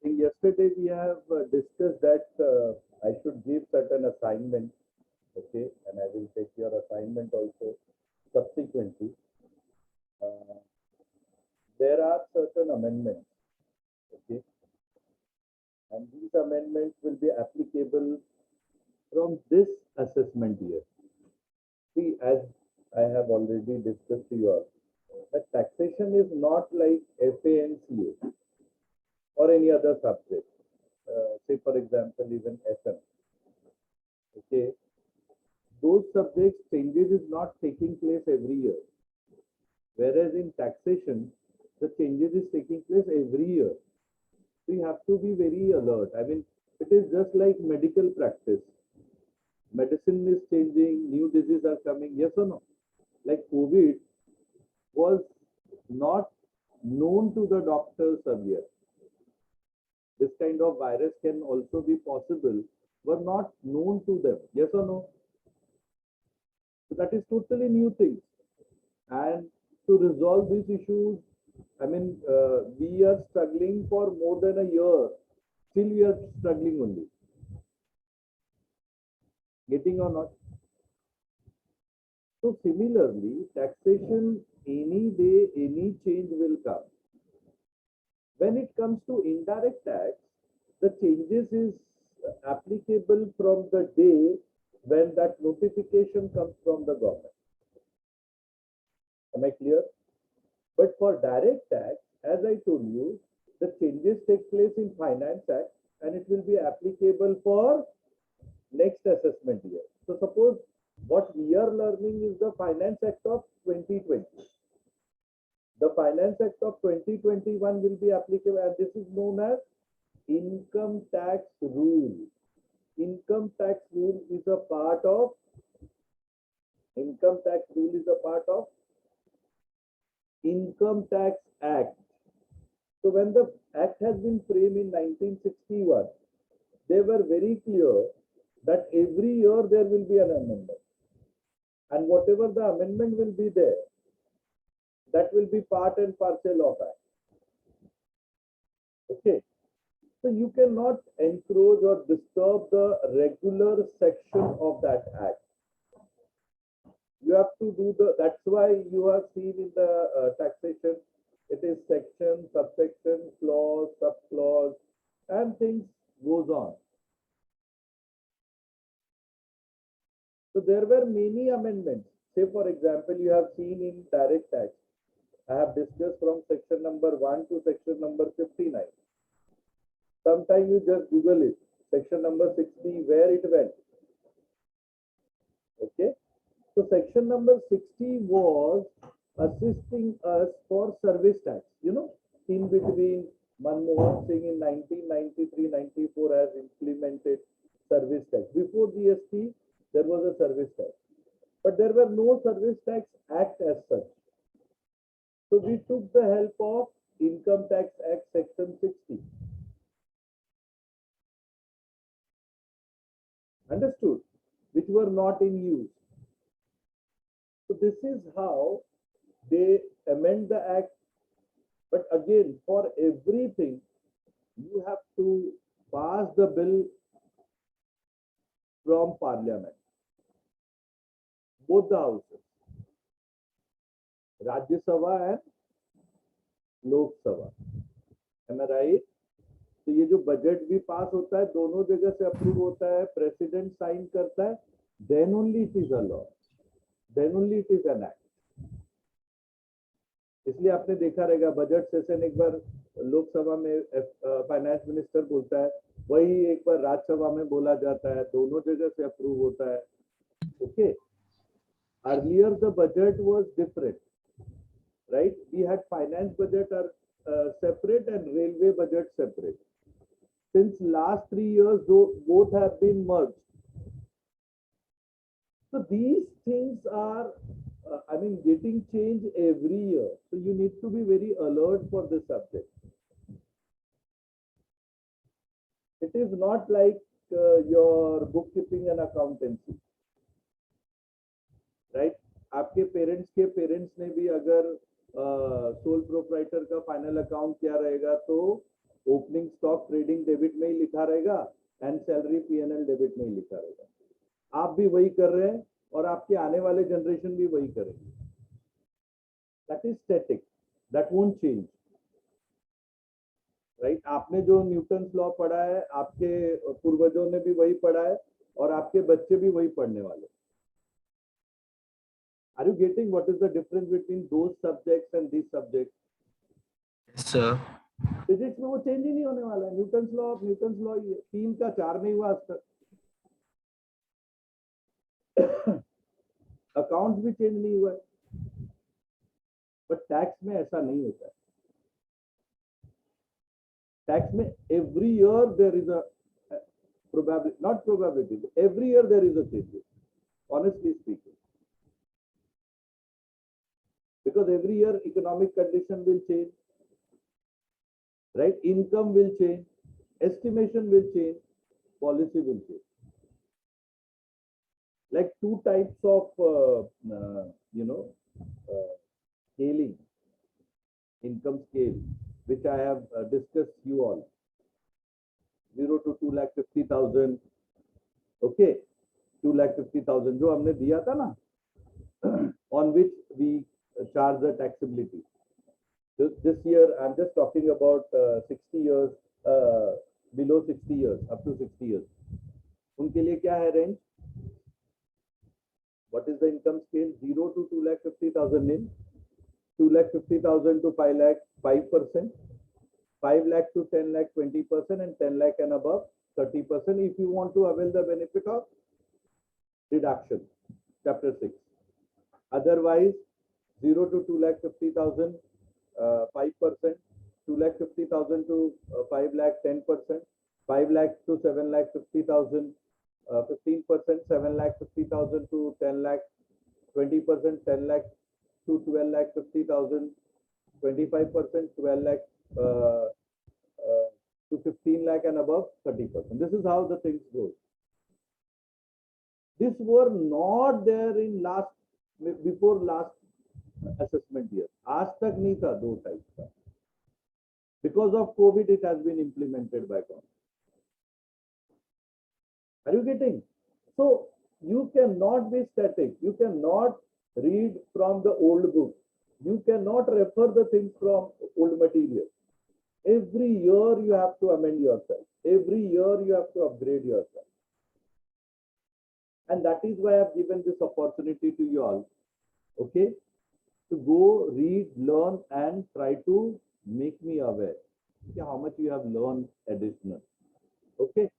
think yesterday we have discussed that I should give certain assignments, okay, and I will take your assignment also subsequently. Uh, there are certain amendments, okay, and these amendments will be applicable from this assessment year. See, as I have already discussed to you all, that taxation is not like FANCA or any other subject. Say, for example, even FM. Okay, those subjects changes is not taking place every year. Whereas in taxation, the changes is taking place every year. So you have to be very alert. I mean, it is just like medical practice. Medicine is changing, new diseases are coming, yes or no? Like COVID was not known to the doctors earlier. This kind of virus can also be possible, were not known to them, yes or no? So that is totally new thing. And to resolve these issues, I mean, we are struggling for more than a year. Still, we are struggling only. Getting or not? So similarly, taxation, any day, any change will come. When it comes to indirect tax, the changes is applicable from the day when that notification comes from the government. Am I clear? But for direct tax, as I told you, the changes take place in Finance Act and it will be applicable for next assessment year. So suppose what we are learning is the Finance Act of 2020. The Finance Act of 2021 will be applicable, and this is known as income tax rule. Income tax rule is a part of income tax rule is a part of Income Tax Act. So when the act has been framed in 1961, they were very clear that every year there will be an amendment, and whatever the amendment will be there, that will be part and parcel of act. Okay, so you cannot encroach or disturb the regular section of that act. You have to do that's why you have seen in the taxation, it is section, subsection, clause, subclause, and things goes on. So there were many amendments. Say, for example, you have seen in direct tax, I have discussed from section number 1 to section number 59. Sometimes you just Google it, section number 60, where it went. Okay. So section number 60 was assisting us for service tax. You know, in between Manmohan Singh in 1993-94 has implemented service tax. Before GST, there was a service tax. But there were no service tax act as such. So we took the help of Income Tax Act section 60. Understood? Which were not in use. So this is how they amend the act. But again, for everything, you have to pass the bill from Parliament, both the houses, Rajya Sabha and Lok Sabha. Am I right? तो ये जो budget भी पास होता है दोनों जगह से approve होता है, प्रेसिडेंट साइन करता है, then only it is a law, then only it is an act. इसलिए आपने देखा रहेगा बजट सेशन एक बार लोकसभा में फाइनेंस मिनिस्टर बोलता है, वही एक बार राज्यसभा में बोला जाता है, दोनों जगह से अप्रूव होता है. Okay. Earlier the budget was different, right? We had finance budget are separate and railway budget separate. Since last 3 years, both have been merged. So these things are, getting changed every year. So you need to be very alert for this subject. It is not like your bookkeeping and accountancy, right? आपके parents ने भी अगर sole proprietor का final account क्या रहेगा तो opening stock trading debit में ही लिखा रहेगा एंड सैलरी पीएनएल डेबिट में ही लिखा रहेगा। आप भी वही कर रहे हैं और आपके आने वाले जनरेशन भी वही करेंगे। That is static, that won't change, right. आपने जो न्यूटन लॉ पढ़ा है, आपके पूर्वजों ने भी वही पढ़ा है और आपके बच्चे भी वही पढ़ने वाले। Are you getting what is the difference between those subjects and these subjects? Yes, sir. Physics में वो चेंज ही नहीं होने वाला है। न्यूटन लॉ ही है, 3 का 4 नहीं हुआ आज तक। अकाउंट्स भी चेंज नहीं हुआ है, बट टैक्स में ऐसा नहीं होता है। टैक्स में every year there is a probability, not probability, every year there is a change, honestly speaking, because every year economic condition will change, right? Income will change, estimation will change, policy will change. Like 2 types of scaling, income scale, which I have discussed you all. 0 to 2,50,000, okay, 2,50,000 जो हमने दिया था ना, on which we charge the taxability. This year I'm just talking about 60 years, below 60 years, up to 60 years. उनके लिए क्या है range? What is the income scale? 0 to 2,50,000 in, 2,50,000 to 5 lakh 5%, 5 lakh to 10 lakh 20%, and 10 lakh and above 30% if you want to avail the benefit of deduction, chapter 6. Otherwise 0 to 2,50,000 5%, 2,50,000 to 5 lakh 10%, 5 lakh to 7 lakh 50,000 15%, 7 lakh 50,000 to 10 lakh 20%, 10 lakh to 12 lakh 50,000 25%, 12 lakh to 15 lakh and above 30%. This is how the things go. These were not there in before last assessment year. आज तक नहीं था 2 types का. Because of COVID, it has been implemented by government. Are you getting? So you cannot be static. You cannot read from the old book. You cannot refer the things from old material. Every year you have to amend yourself. Every year you have to upgrade yourself. And that is why I have given this opportunity to you all, okay, to go read, learn, and try to make me aware how much you have learned additional. Okay.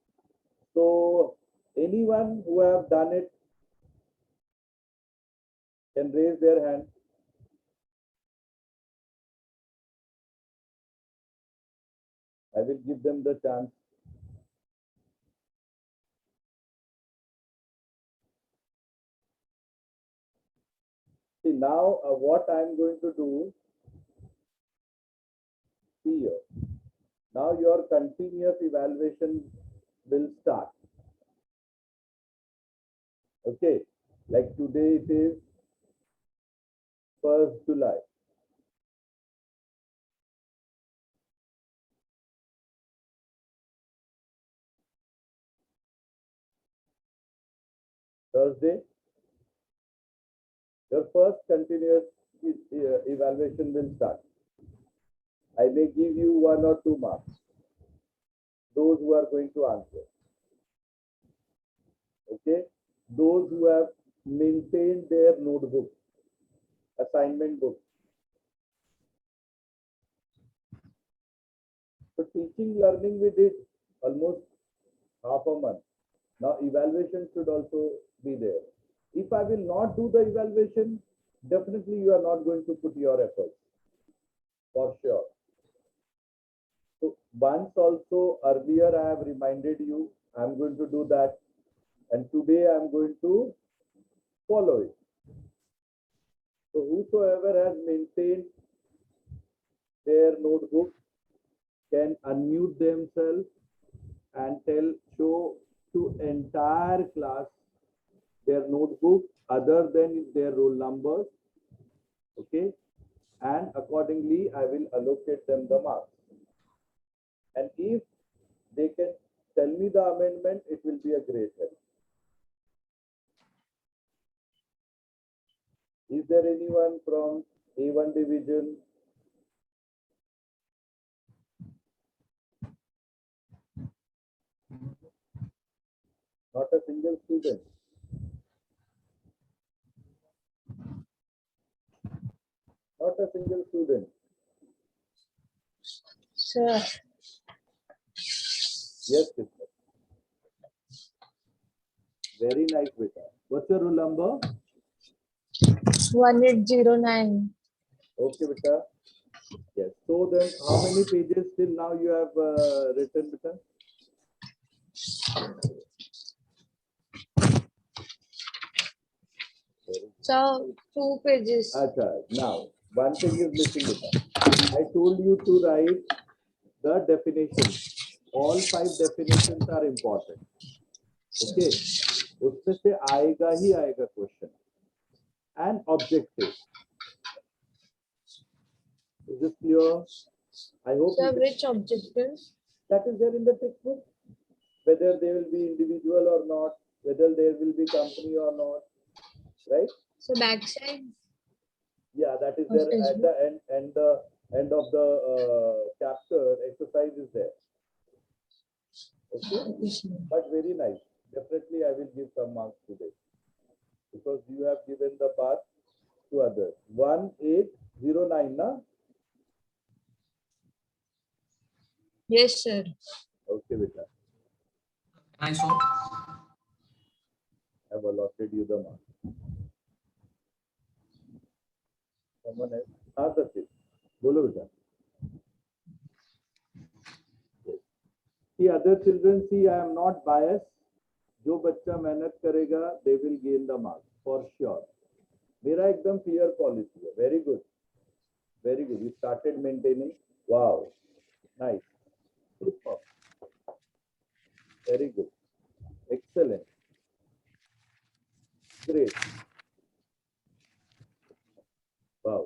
So anyone who have done it can raise their hand. I will give them the chance. See, now what I am going to do, see here. Now your continuous evaluation will start. Okay, like today it is 1st July. Thursday, your first continuous evaluation will start. I may give you 1 or 2 marks, those who are going to answer. Okay, those who have maintained their notebook, assignment book. So teaching, learning we did almost half a month. Now evaluation should also be there. If I will not do the evaluation, definitely you are not going to put your efforts, for sure. So once also earlier I have reminded you, I am going to do that, and today I am going to follow it. So whosoever has maintained their notebook can unmute themselves and show to entire class their notebook other than their roll numbers, okay, and accordingly I will allocate them the marks. And if they can tell me the amendment, it will be a great help. Is there anyone from A1 division? Not a single student. Not a single student. Sir, Yes, sister. Very nice, beta. What's your roll number? 1809. Okay, beta. Yes. So then, how many pages till now you have written, beta? So 2 pages. Acha. Now, one thing is missing, beta. I told you to write the definition. All 5 definitions are important. Okay. उसमें से आएगा ही आएगा question. And objective. Is this clear? I hope Sir, you can- which objectives? that is there in the textbook. Whether they will be individual or not, whether there will be company or not, right? So backside. Yeah, that is Of there at textbook. the end of the chapter. Exercise is there. Okay, but very nice. Definitely, I will give some marks today because you have given the path to others. 1809, na? Yes, sir. Okay, beta. Can I solve? I have allotted you the mark. Someone else? Ah, that's it. Bolo beta. Yes. See, other children, see, I am not biased. जो बच्चा मेहनत करेगा, they will gain the mark for sure. मेरा एकदम clear policy है. Very good. Very good. You started maintaining. Wow. Nice. Super. Very good. Excellent. Great. Wow.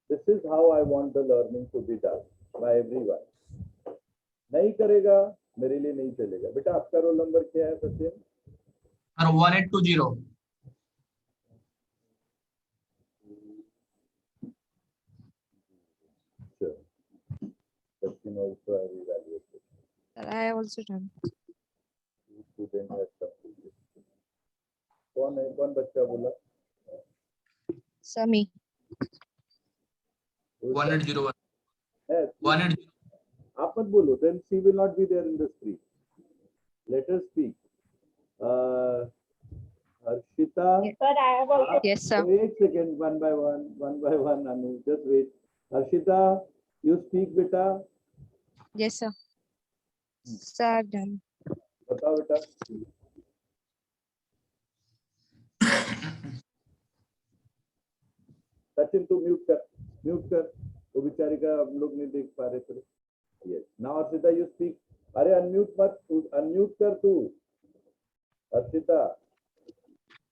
This is how I want the learning to be done by everyone. नहीं करेगा मेरे लिए नहीं चलेगा. बेटा आपका रोल नंबर क्या है Sachin? Sir, 1820. Sure. Sachin also have evaluated. Sir, I have also done. Student has completed. कौन है? कौन बच्चा बोला? Sami. 1801. है? 180. आप मत बोलो. Then she will not be there in the screen. Let her speak. Harshita. Sir, I have also. Yes, sir. Wait second, one by one, Anu. Just wait. Harshita, you speak, beta. Yes, sir. Sir, done. बताओ बेटा. सचिन तू mute कर. वो बेचारी का हम लोग नहीं देख पा रहे थे. Yes. Now Harshita, you speak. अरे अनम्यूट मत. अनम्यूट कर तू. Harshita.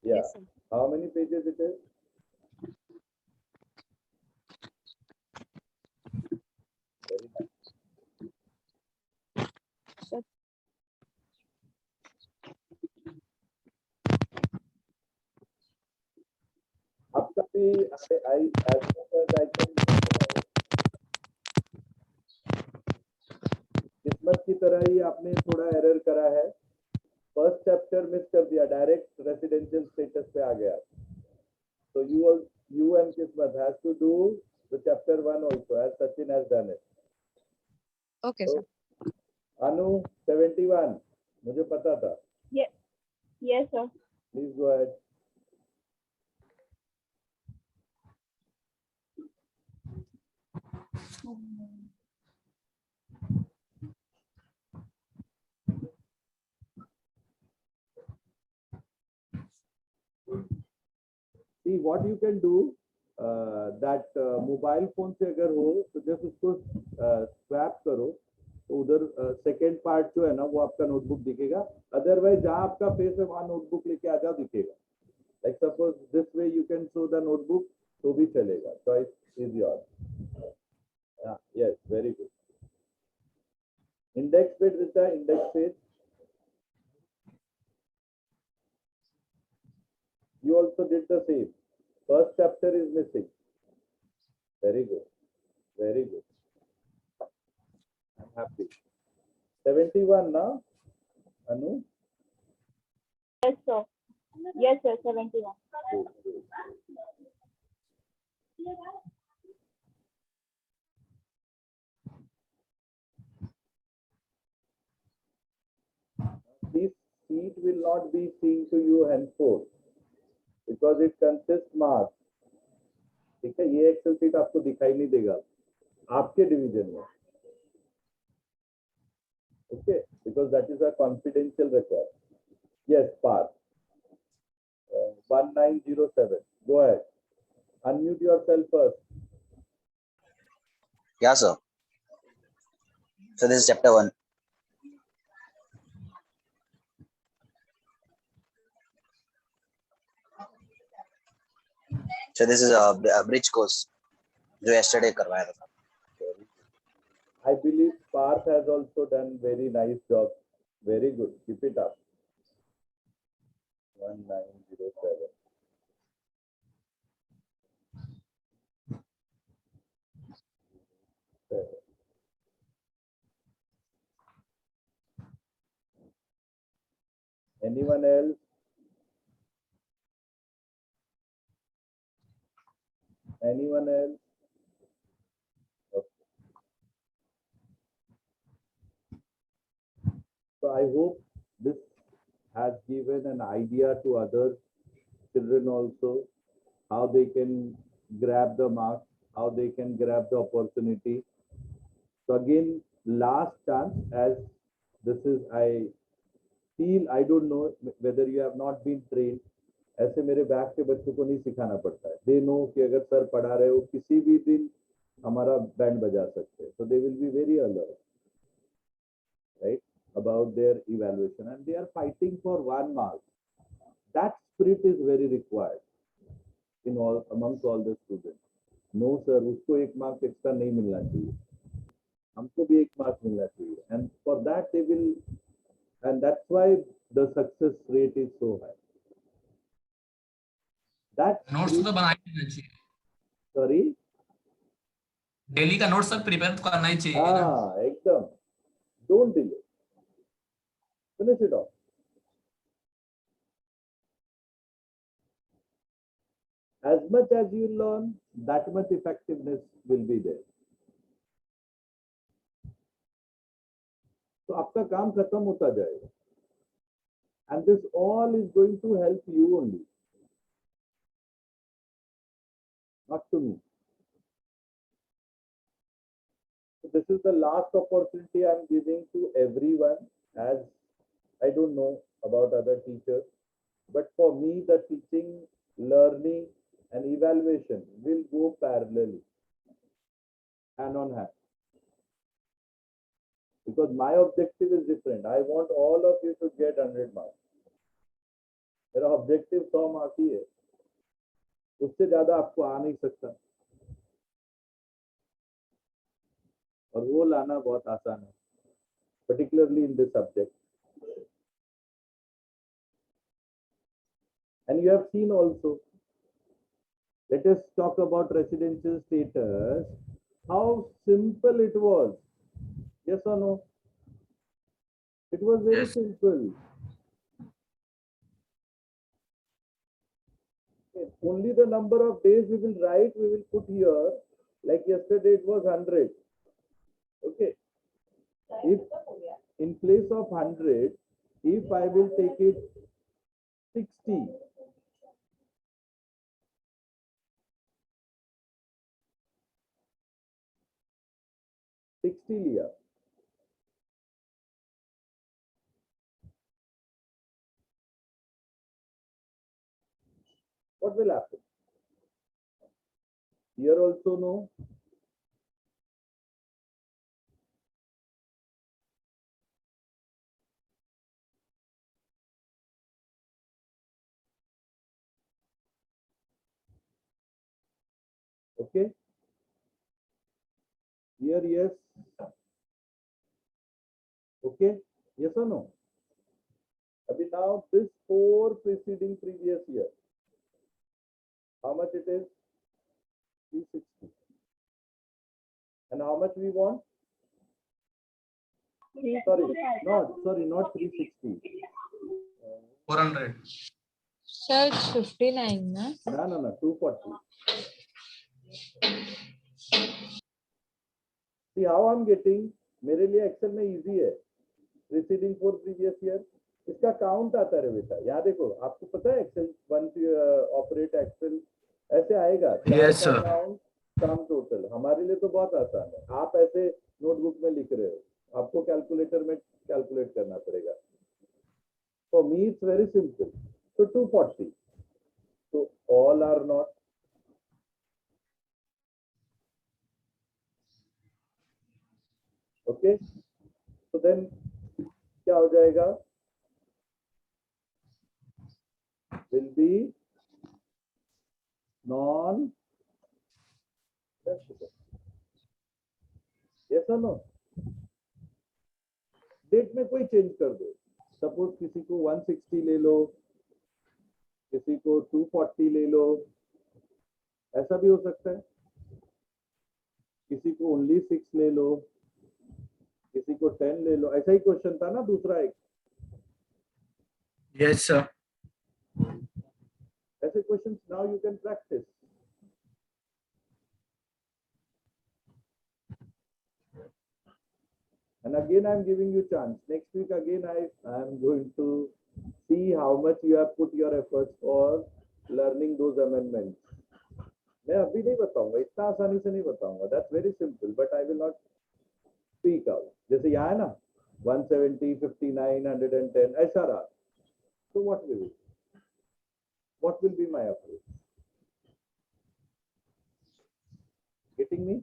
Yeah. Yes, sir. How many pages it is? Very nice. Sir. आपका भी I as much as I can. किस्मत की तरह ही आपने थोड़ा एरर करा है. फर्स्ट चैप्टर मिस कर दिया. डायरेक्ट रेसिडेंशियल स्टेटस पे आ गया. So you and Kismat has to do the chapter 1 also as Sachin has done it. Okay, So, sir. Anu 71. मुझे पता था. Yes, sir. Please go ahead. See what you can do. That mobile phone से अगर हो तो just उसको swap करो तो उधर सेकेंड पार्ट जो है ना वो आपका नोटबुक दिखेगा. अदरवाइज जहाँ आपका फेस है वहाँ नोटबुक लेके आ जाओ दिखेगा. Like suppose this way you can show the notebook तो भी चलेगा. Choice is your. Yes very good. index page with the index page. You also did the same. First chapter is missing. Very good. Very good. I'm happy. 71 now, Anu? Yes, sir. Yes, sir. 71. Good, good. This sheet will not be seen to you henceforth because it consists marks. ठीक है, ये Excel sheet आपको दिखाई नहीं देगा आपके division में. Okay, because that is a confidential record. Yes, pass. 1907. Go ahead. Unmute yourself first. Yeah, sir. So this is chapter 1. So this is a bridge course जो yesterday करवाया था. I believe Parth has also done very nice job. Very good. Keep it up. 1907. Anyone else? Anyone else? Okay. So I hope this has given an idea to other children also, how they can grab the mark, how they can grab the opportunity. So again, last chance, as this is, I feel, I don't know whether you have not been trained. ऐसे मेरे batch के बच्चों को नहीं सिखाना पड़ता है. They know कि अगर सर पढ़ा रहे हो किसी भी दिन हमारा बैंड बजा सकते हैं. So they will be very alert, right, about their evaluation, and they are fighting for 1 mark. That spirit is very required in all amongst all the students. No sir, उसको 1 mark extra नहीं मिलना चाहिए, हमको भी 1 mark मिलना चाहिए. And for that they will, and that's why the success rate is so high. That notes तो बना ही देना चाहिए. sorry. डेली का नोट्स सब प्रिपेयर तो करना ही चाहिए ना. हाँ, एकदम. Don't delay. Finish it off. As much as you learn, that much effectiveness will be there. तो आपका काम खत्म होता जाएगा. And this all is going to help you only, not to me. So this is the last opportunity I'm giving to everyone, as I don't know about other teachers, but for me, the teaching, learning, and evaluation will go parallelly, hand on hand. Because my objective is different. I want all of you to get 100 marks. मेरा objective 100 mark ही है, उससे ज्यादा आपको आ नहीं सकता, और वो लाना बहुत आसान है, particularly in this subject. And you have seen also, let us talk about residential status, how simple it was. Yes or no? It was very Yes. simple. Only the number of days we will write, we will put here. Like yesterday it was 100. Okay. If in place of 100, if I will take it 60, लिया, what will happen? Here also no. Okay. Here yes. Okay, yes or no? Abhi now this 4 preceding previous year, how much it is? 360. And how much we want? Sorry, not 360. 400. Sir, it's 59, na? No, 240. See how I'm getting? मेरे लिए Excel में easy है. Preceding 4 previous year, इसका count आता है बेटा. यहाँ देखो, आपको पता है Excel once you operate Excel ऐसे आएगा. Yes, sir. Sum total. हमारे लिए तो बहुत आसान है. आप ऐसे नोटबुक में लिख रहे हो, आपको कैलकुलेटर में कैलकुलेट करना पड़ेगा. For me it's very simple. So 240. So all are not. Okay. So then क्या हो जाएगा? Will be non. Yes or no? Date में कोई चेंज कर दो. सपोज किसी को 160 ले लो, किसी को 240 ले लो, ऐसा भी हो सकता है. किसी को ओनली 6 ले लो, किसी को 10 ले लो. ऐसा ही क्वेश्चन था ना दूसरा एक. Yes, sir. ऐसे questions now you can practice. And again I am giving you chance. Next week again I am going to see how much you have put your efforts for learning those amendments. मैं अभी नहीं बताऊंगा, इतना आसानी से नहीं बताऊंगा. That's very simple, but I will not speak out. जैसे यहाँ है ना 170, 59, 110 ऐसा रहा. So what will it? What will be my approach? Getting me?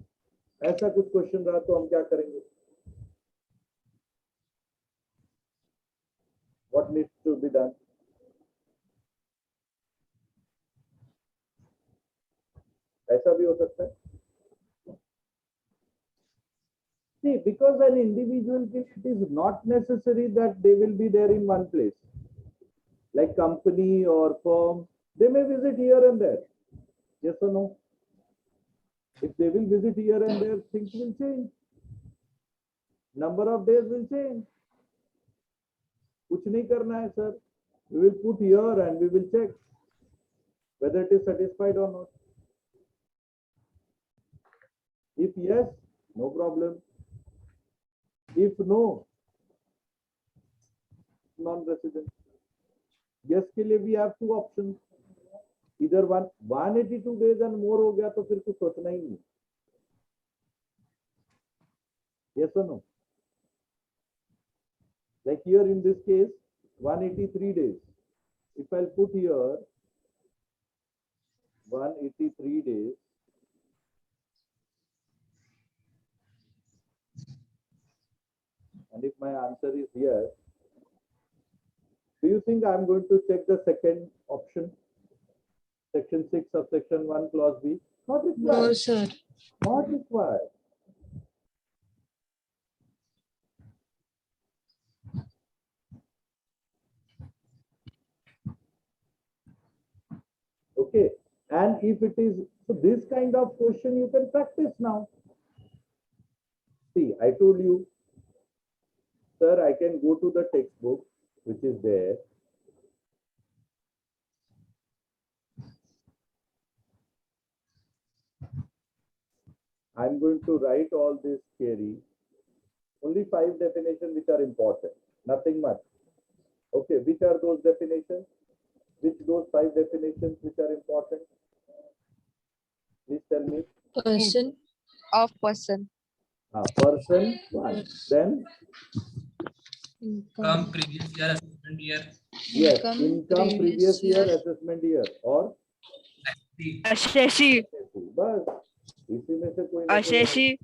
ऐसा कुछ क्वेश्चन रहा तो हम क्या करेंगे? What needs to be done? ऐसा भी हो सकता है. See, because an individual, it is not necessary that they will be there in one place. Like company or firm, they may visit here and there. Yes or no? If they will visit here and there, things will change. Number of days will change. कुछ नहीं करना है sir. We will put here and we will check whether it is satisfied or not. If yes, no problem. If no, non-resident. Yes के लिए we have 2 options. Either 182 days and more हो गया तो फिर कुछ सोचना ही नहीं. Yes or no? Like here in this case, 183 days. If I'll put here 183 days, and if my answer is yes, do you think I'm going to check the second option? Section 6 of section 1 clause B? Not required. No, sir. Not required. Okay, and if it is, so this kind of question you can practice now. See, I told you, sir, I can go to the textbook, which is there. I'm going to write all this theory. Only 5 definitions which are important, nothing much. Okay, which are those definitions? Which those 5 definitions which are important? Please tell me. Person. Of person. Person, 1. Then, Come previous year, assessment year. yes, income, previous year, assessment year, or Asheshi. बस इसी में से कोई ना कोई. Asheshi.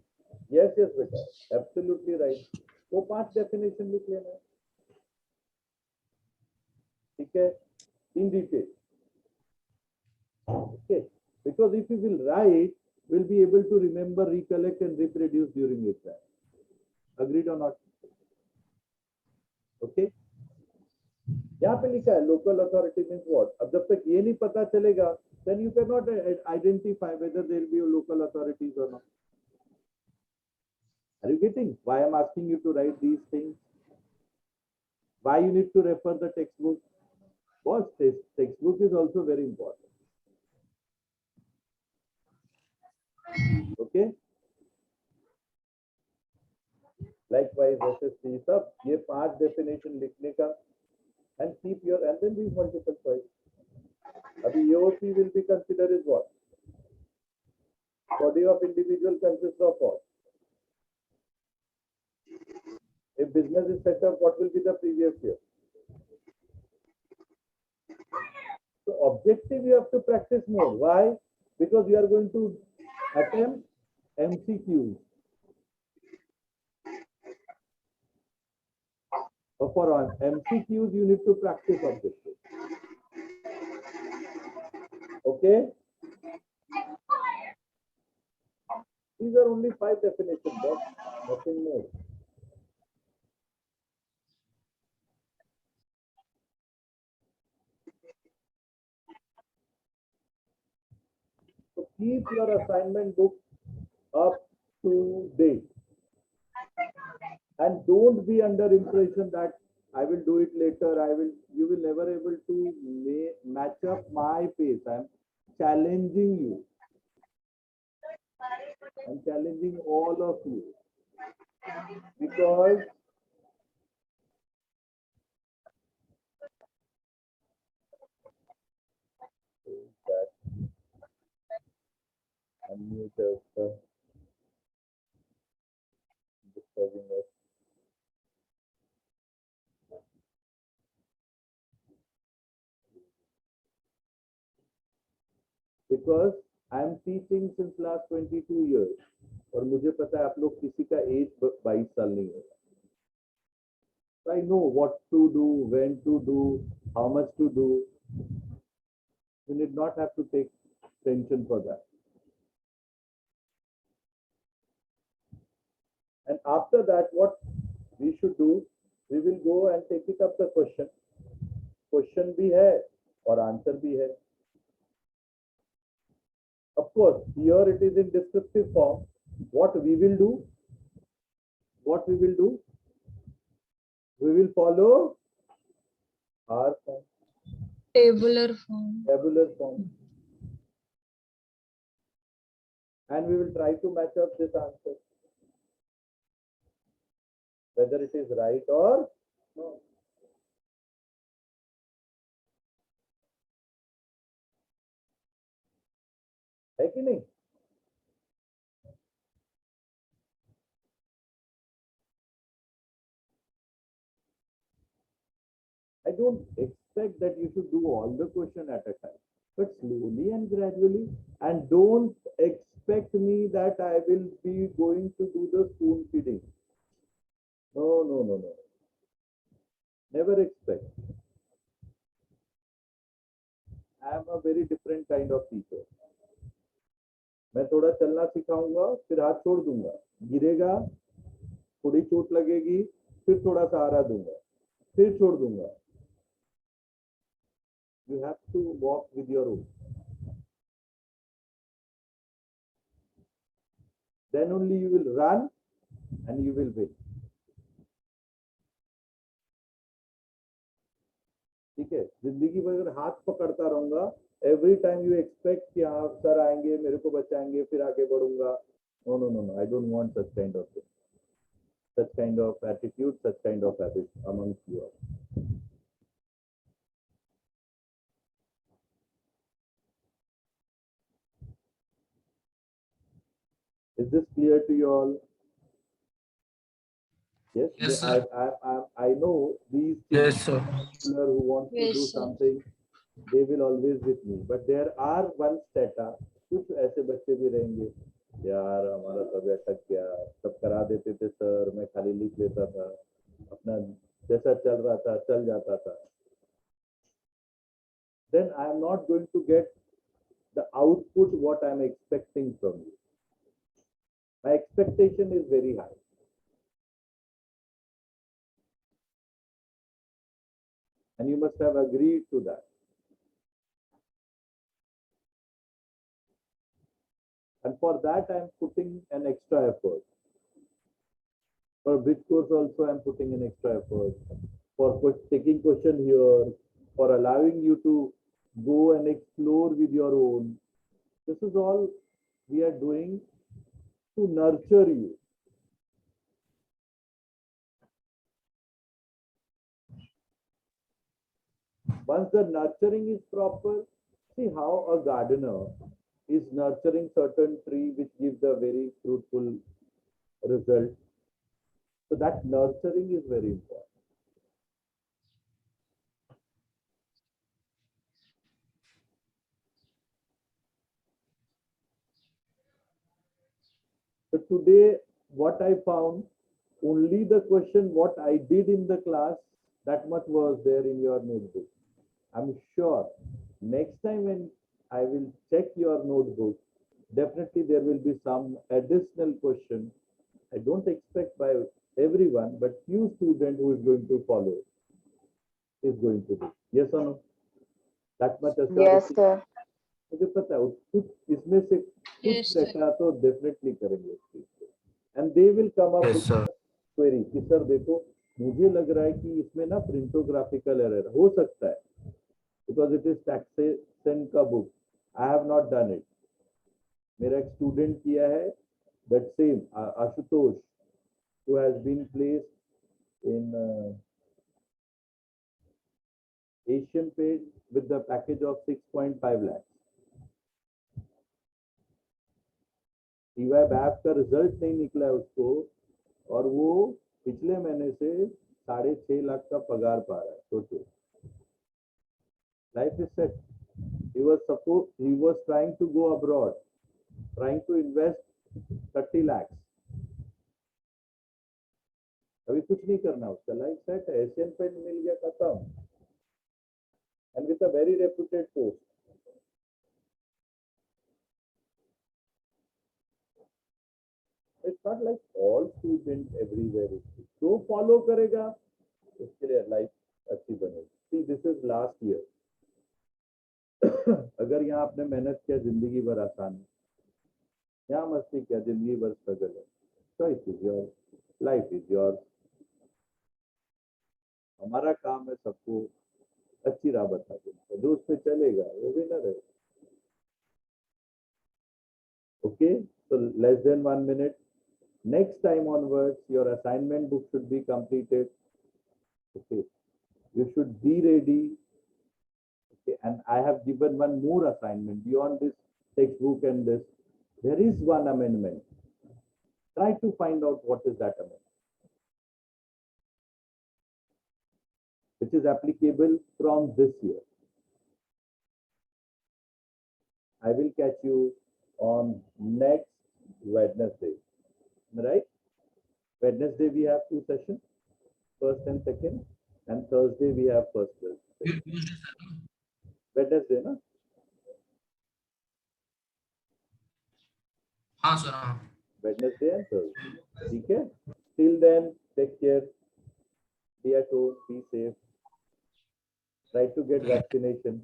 Yes, बेटा, absolutely right. वो 5 definition लिख लेना है. ठीक है, in detail. Okay, because if you will write, we'll be able to remember, recollect, and reproduce during exam. Agreed or not? Okay यहाँ पे लिखा है लोकल अथॉरिटी मीन्स व्हाट. अब जब तक ये नहीं पता चलेगा then you cannot identify whether there will be a local authorities or not. Are you getting why I'm asking you to write these things? Why you need to refer the textbook? Because textbook is also very important. Okay. Likewise, SSC सब ये 5 definition लिखने का and keep your and then read multiple choice. अभी AOC will be considered as what? Body of individual consists of what? If business is set up, what will be the previous year? So objective you have to practice more. Why? Because you are going to attempt MCQs. So for MCQs, you need to practice objective. Okay? These are only 5 definitions, but nothing more. So keep your assignment book up to date. And don't be under impression that I will do it later. You will never able to match up my pace. I'm challenging you. I'm challenging all of you. Because that unmute us, disturbing us. Because I am teaching since last 22 years. और मुझे पता है आप लोग किसी का as 22 साल नहीं होगा. So I know what to do, when to do, how much to do. You need not have to take tension for that. And after that, what we should do, we will go and take it up the question. Question भी है और answer भी है. Of course, here it is in descriptive form. What we will do? What we will do? We will follow our form. Tabular form. Tabular form. And we will try to match up this answer. Whether it is right or no. है कि नहीं? I don't expect that you should do all the question at a time, but slowly and gradually, and don't expect me that I will be going to do the spoon feeding. No, no, no, no. Never expect. I am a very different kind of teacher. मैं थोड़ा चलना सिखाऊंगा, फिर हाथ छोड़ दूंगा, गिरेगा, थोड़ी चोट लगेगी, फिर थोड़ा सहारा दूंगा, फिर छोड़ दूंगा. You have to walk with your own. Then only you will run and you will win. ठीक है, जिंदगी में अगर हाथ पकड़ता रहूंगा, every time you expect कि हाँ सर आएंगे, मेरे को बचाएंगे, फिर आगे बढ़ूंगा. No, no, no, no. I don't want such kind of thing, such kind of attitude, such kind of habit amongst you all. Is this clear to you all? Yes. Yes, sir. I know these Yes, sir. people who want to Yes, do sir. something, they will always with me. But there are one strata, कुछ ऐसे बच्चे भी रहेंगे, यार हमारा सब अटक गया, सब करा देते थे सर, मैं खाली लिख लेता था, अपना जैसा चल रहा था चल जाता था. Then I am not going to get the output what I am expecting from you. My expectation is very high. and you must have agreed to that. And for that, I'm putting an extra effort. For bridge course also, I'm putting an extra effort. For taking question here, for allowing you to go and explore with your own. This is all we are doing to nurture you. Once the nurturing is proper, see how a gardener is nurturing certain tree which gives a very fruitful result. So that nurturing is very important. So today, what I found, only the question what I did in the class, that much was there in your notebook. I'm sure next time when I will check your notebook, definitely there will be some additional question. I don't expect by everyone, but few student who is going to follow is going to do. Yes or no? That much assurance. Yes, sir. मुझे पता है कुछ इसमें से कुछ Yes, sir. रहता तो definitely करेंगे इस चीज को and they will come up Yes, sir. Query कि सर देखो मुझे लग रहा है कि इसमें ना प्रिंटोग्राफिकल एरर हो सकता है बिकॉज इट इज टैक्सेशन का book I have not done it मेरा एक स्टूडेंट किया है that same Ashutosh who has been placed in Asian Paint with the package of 6.5 lakhs. ईवैब app का रिजल्ट नहीं निकला है उसको और वो पिछले महीने से 6.5 लाख का पगार पा रहा है सोचो life is set he was trying to go abroad trying to invest 30 lakhs अभी कुछ नहीं करना उसका लाइफ सेट है एशियन पेंट मिल गया खत्म and with a very reputed post It's not like all students everywhere. जो follow करेगा उसके लिए लाइफ अच्छी बनेगी. See, this is last year. अगर यहाँ आपने मेहनत किया जिंदगी भर आसान है. यहाँ मस्ती किया जिंदगी भर स्ट्रगल है. Choice is yours. Life is yours. हमारा काम है सबको अच्छी राह बता देना. जो उस पे चलेगा वो विनर है. Okay, so less than 1 minute. Next time onwards, your assignment book should be completed. Okay, you should be ready. Okay, and I have given one more assignment beyond this textbook and this. There is one amendment. Try to find out what is that amendment, which is applicable from this year. I will catch you on next Wednesday. Right? Wednesday we have 2 sessions, first and second, and Thursday we have first session. Wednesday, na? हाँ sir हाँ. Wednesday and Thursday. ठीक है? Till then, take care. Be at home. Be safe. Try to get vaccination.